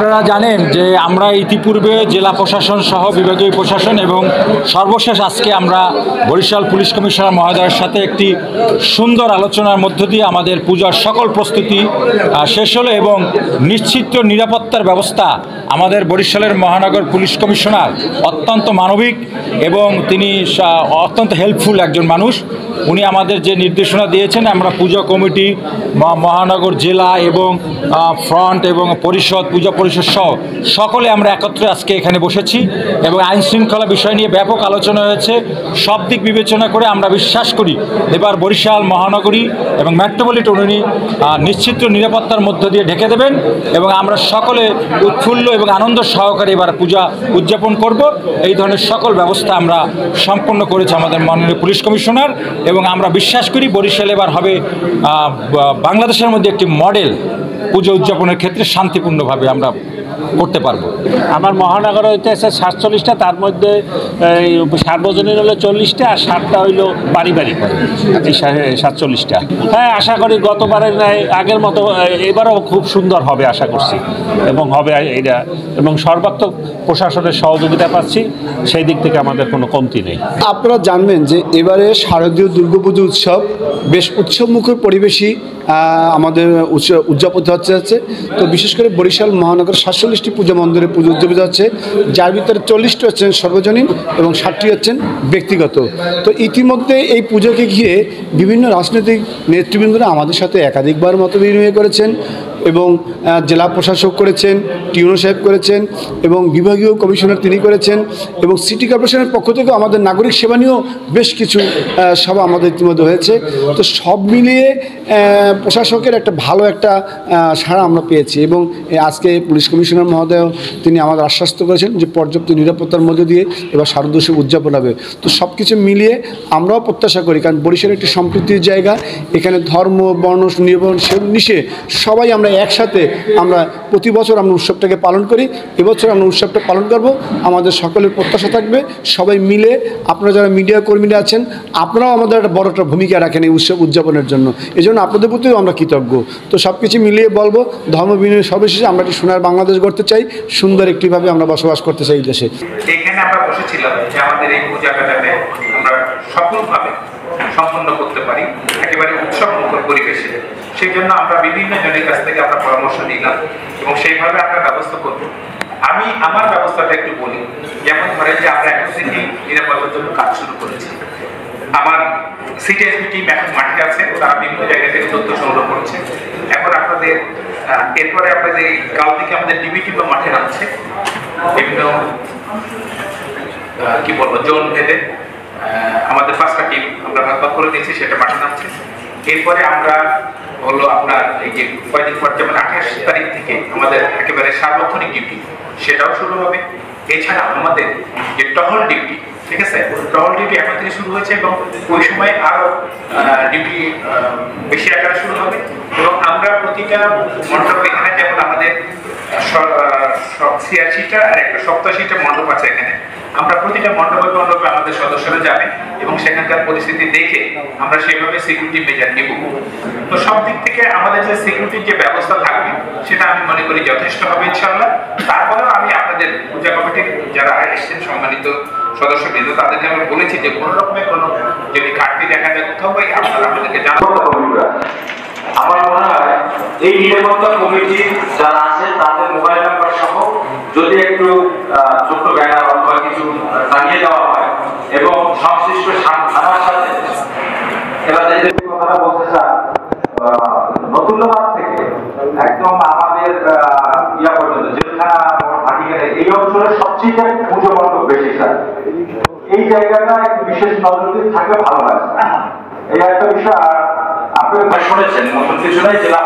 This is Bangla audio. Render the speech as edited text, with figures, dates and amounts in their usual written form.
আপনারা জানেন যে আমরা ইতিপূর্বে জেলা প্রশাসন সহ বিভাগীয় প্রশাসন এবং সর্বশেষ আজকে আমরা বরিশাল পুলিশ কমিশনার মহোদয়ের সাথে একটি সুন্দর আলোচনার মধ্য দিয়ে আমাদের পূজার সকল প্রস্তুতি শেষ হলো এবং নিশ্চিত নিরাপত্তার ব্যবস্থা আমাদের বরিশালের মহানগর পুলিশ কমিশনার অত্যন্ত মানবিক এবং তিনি অত্যন্ত হেল্পফুল একজন মানুষ। উনি আমাদের যে নির্দেশনা দিয়েছেন, আমরা পূজা কমিটি মহানগর জেলা এবং ফ্রন্ট এবং পরিষদ পূজা পরিষদ সহ সকলে আমরা একত্রে আজকে এখানে বসেছি এবং আইন শৃঙ্খলা বিষয় নিয়ে ব্যাপক আলোচনা হয়েছে। সব দিক বিবেচনা করে আমরা বিশ্বাস করি এবার বরিশাল মহানগরী এবং মেট্রোপলিটন উনি নিশ্চিত নিরাপত্তার মধ্য দিয়ে ঢেকে দেবেন এবং আমরা সকলে উৎফুল্ল এবং আনন্দ সহকারে এবার পূজা উদযাপন করব। এই ধরনের সকল ব্যবস্থা আমরা সম্পন্ন করেছি আমাদের মাননীয় পুলিশ কমিশনার এবং আমরা বিশ্বাস করি বরিশাল এবার হবে বাংলাদেশের মধ্যে একটি মডেল পুজো উদযাপনের ক্ষেত্রে শান্তিপূর্ণভাবে আমরা করতে পারবো। আমার মহানগর হইতেছে 47টা, তার মধ্যে সার্বজনীন হলো 40টা আর 7টা হইলো পারিবারিক, 47টা। হ্যাঁ, আশা করি গতবারের আগের মতো এবারও খুব সুন্দর হবে আশা করছি এবং হবে এটা, এবং সর্বাত্মক প্রশাসনের সহযোগিতা পাচ্ছি, সেই দিক থেকে আমাদের কোনো কমতি নেই। আপনারা জানবেন যে এবারে শারদীয় দুর্গাপুজো উৎসব বেশ উৎসবমুখর পরিবেশই আমাদের উদযাপিত হচ্ছে। তো বিশেষ করে বরিশাল মহানগর 47টি পূজা মন্দিরে পুজো উদযাপিত হচ্ছে, যার ভিতরে 40টি হচ্ছেন সর্বজনীন এবং 60টি হচ্ছেন ব্যক্তিগত। তো ইতিমধ্যে এই পুজোকে ঘিরে বিভিন্ন রাজনৈতিক নেতৃবৃন্দরা আমাদের সাথে একাধিকবার মত বিনিময় করেছেন এবং জেলা প্রশাসক করেছেন, টিউনো সাহেব করেছেন এবং বিভাগীয় কমিশনার তিনি করেছেন এবং সিটি কর্পোরেশনের পক্ষ থেকেও আমাদের নাগরিক সেবা নিয়েও বেশ কিছু সভা আমাদের ইতিমধ্যে হয়েছে। তো সব মিলিয়ে প্রশাসকের একটা ভালো একটা সাড়া আমরা পেয়েছি এবং আজকে পুলিশ কমিশনার মহোদয় তিনি আমাদের আশ্বস্ত করেছেন যে পর্যাপ্ত নিরাপত্তার মধ্যে দিয়ে এবার শারদোৎসব উদযাপন হবে। তো সব কিছু মিলিয়ে আমরাও প্রত্যাশা করি, কারণ বরিশাল একটি সম্প্রীতির জায়গা, এখানে ধর্ম বর্ণ নির্বিশেষে সবাই আমরা একসাথে আমরা প্রতি বছর আমরা উৎসবটাকে পালন করি। এবছর আমরা উৎসবটা পালন করব। আমাদের সকলের প্রত্যাশা থাকবে সবাই মিলে, আপনারা যারা মিডিয়া কর্মীরা আছেন আপনারাও আমাদের একটা বড় একটা ভূমিকা রাখেন এই উৎসব উদযাপনের জন্য, এই জন্য আপনাদের প্রতিও আমরা কৃতজ্ঞ। তো সব কিছু মিলিয়ে বলবো ধর্ম বিনিময় সর্বশেষে আমরা একটি সোনার বাংলাদেশ গড়তে চাই, সুন্দর একটিভাবে আমরা বসবাস করতে চাই এই দেশে। এখানে আমরা বসেছিলাম যে আমাদের এই পূজাটাকে আমরা সফলভাবে সম্পন্ন করতে পারি একেবারে উৎসব মুখর পরিবেশে। সেই জন্য আমরা বিভিন্ন জনের কাছ থেকে আমরা পরামর্শ নিলাম এবং সেইভাবে আমরা ব্যবস্থা করব। আমি আমার ব্যবস্থাটা একটু বলি। যেমন ধরেন যে আমরা এখন থেকে নিরাপত্তার জন্য কাজ শুরু করেছি। আমার সিটিএসপি টিম এখন মাঠে আছে, তারা বিভিন্ন জায়গা থেকে তথ্য সংগ্রহ করছে। এখন আপনাদের এরপরে আপনাদের কাল থেকে আমাদের ডিবিটি মাঠে নামছে, বিভিন্ন কি বলবো জোন ভেদে আমাদের 5টা টিম আমরা ভাগ করে দিয়েছি, সেটা মাঠে নামছে। এরপরে আমরা হলো আপনার এই যে কয়েকদিন পর যেমন 28 তারিখ থেকে আমাদের একেবারে সার্বক্ষণিক ডিউটি সেটাও শুরু হবে। এছাড়া আমাদের যে টহল ডিউটি, ঠিক আছে, টহল ডিউটি এখন থেকে শুরু হয়েছে এবং ওই সময় আরো ডিউটি বেশি আকারে শুরু হবে এবং আমরা প্রতিটা মণ্ডপ এখানে যেমন আমাদের 86টা আর একটা 87টা মণ্ডপ আছে এখানে, আমরা প্রতিটা মণ্ডপে আমাদের সদস্যরা যাবে এবং সেখানকার পরিস্থিতি দেখে আমরা সেভাবে সিকিউরিটি মেজার নিব। তো সব দিক থেকে আমাদের যে সিকিউরিটির যে ব্যবস্থা থাকবে সেটা আমি মনে করি যথেষ্ট হবে ইনশাআল্লাহ। তারপরেও আমি আপনাদের পূজা কমিটির যারা এসেছেন সম্মানিত সদস্যবৃন্দ তাদেরকে আমি বলেছি যে কোনো রকমের কোনো যদি ঘাটতি দেখা যায় কোথাও আপনারা আমাদেরকে জানাবেন। আমার মনে হয় এই নিরাপত্তা কমিটি যারা আছে তাদের মোবাইল নাম্বার সহ যদি একটু ছোট্ট ব্যানার অথবা কিছু জানিয়ে দেওয়া হয় এবং সংশ্লিষ্ট থানার সাথে এবার কথা বলতে চান নতুনবাদ থেকে একদম আমাদের ইয়া পর্যন্ত জেলখানা এই অঞ্চলের সবচেয়ে পুজো মণ্ডপ বেশি স্যার, এই জায়গাটা একটু বিশেষ নজর দিয়ে থাকলে ভালো লাগে। এই একটা বিষয়। আর আপনি শুনেছেন নতুন কিছু নাই, জেলা